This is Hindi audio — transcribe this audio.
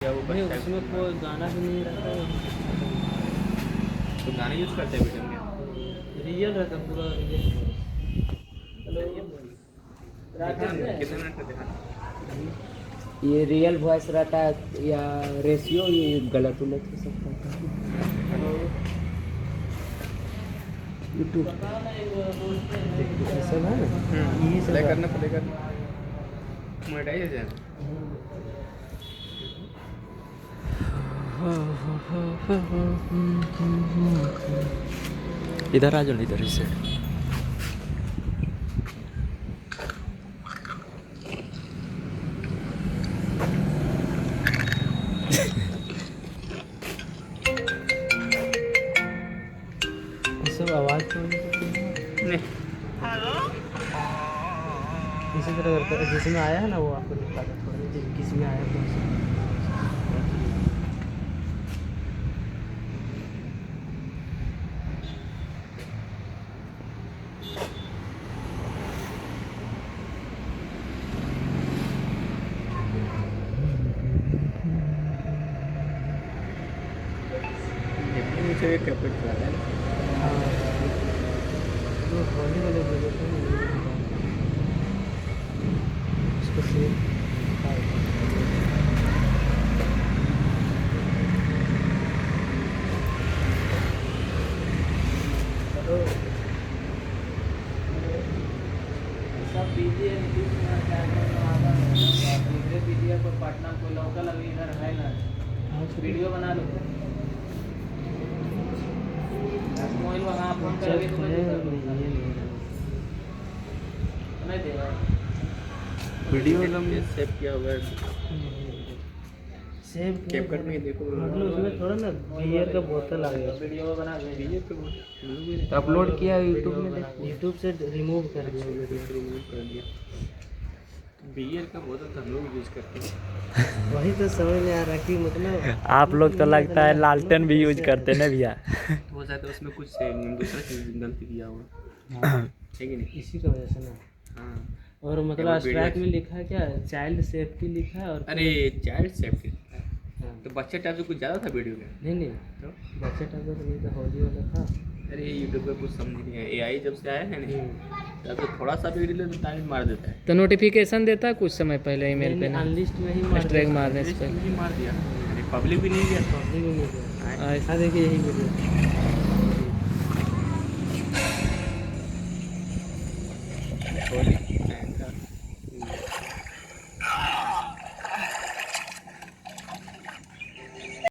या वो नहीं बस टाइप उसमें कोई गाना भी नहीं रहता है, तो गाने यूज़ करते हैं वीडियो में। रियल रहता है, पूरा रियल। कितने मिनट का दिखाना? ये रियल वॉइस रहता है या रेशियो ये गलत उलट हो सकता है। यूट्यूब सब है ना, यही सब प्ले है। करना पड़ेगा, मोनेटाइज है। इधर आ जाओ, इधर इसे। ये सब आवाज़ तो नहीं इसी तरह करता है, जिसमें आया है ना वो आपको दिखा था थोड़ा, किस में आया कौन सा। नीचे एक कैपेट चला है। हाँ वो होली वाले बोले थे उसको सेव। सब बिजी है, नीतीश कुमार क्या है बिजी है, कोई पटना कोई लोकल अभी इधर है ना, वीडियो बना लो। मोबाइल वहाँ फोन कर अभी नहीं देगा वीडियो लंबे सेव किया हुआ है, सेव कैपकट में ही देखो। मतलब उसमें थोड़ा ना बियर का बोतल आ गया, वीडियो बना ये तो अपलोड किया यूट्यूब में, यूट्यूब से रिमूव कर दिया वीडियो। रिमूव कर दिया। बियर का बोतल तो हम लोग यूज़ करते हैं। वही तो समझ में आ रहा कि मतलब आप लोग तो लगता है लालटेन भी यूज करते ना भैया। हो सकता है उसमें कुछ दूसरा चीज़ गलती किया हुआ है कि नहीं? इसी की वजह से ना। हाँ। और मतलब स्ट्राइक में लिखा है क्या, चाइल्ड सेफ्टी लिखा है, और अरे चाइल्ड सेफ्टी हाँ। तो बच्चे टाइप से कुछ ज़्यादा था वीडियो में। नहीं नहीं तो बच्चे टाइप का तो नहीं था, होली वाला था। अरे यूट्यूब पे कुछ समझ नहीं है, एआई जब से आया है ना तब तो थोड़ा सा भी वीडियो तो टाइम मार देता है। तो नोटिफिकेशन देता है कुछ समय पहले ईमेल पे ना, अनलिस्ट में ही मार स्ट्राइक मारने से इसको पहले। भी मार दिया, पब्लिक भी नहीं गया तो पब्लिक में नहीं गया। ऐसा हाँ देखिए यही वीडियो। होली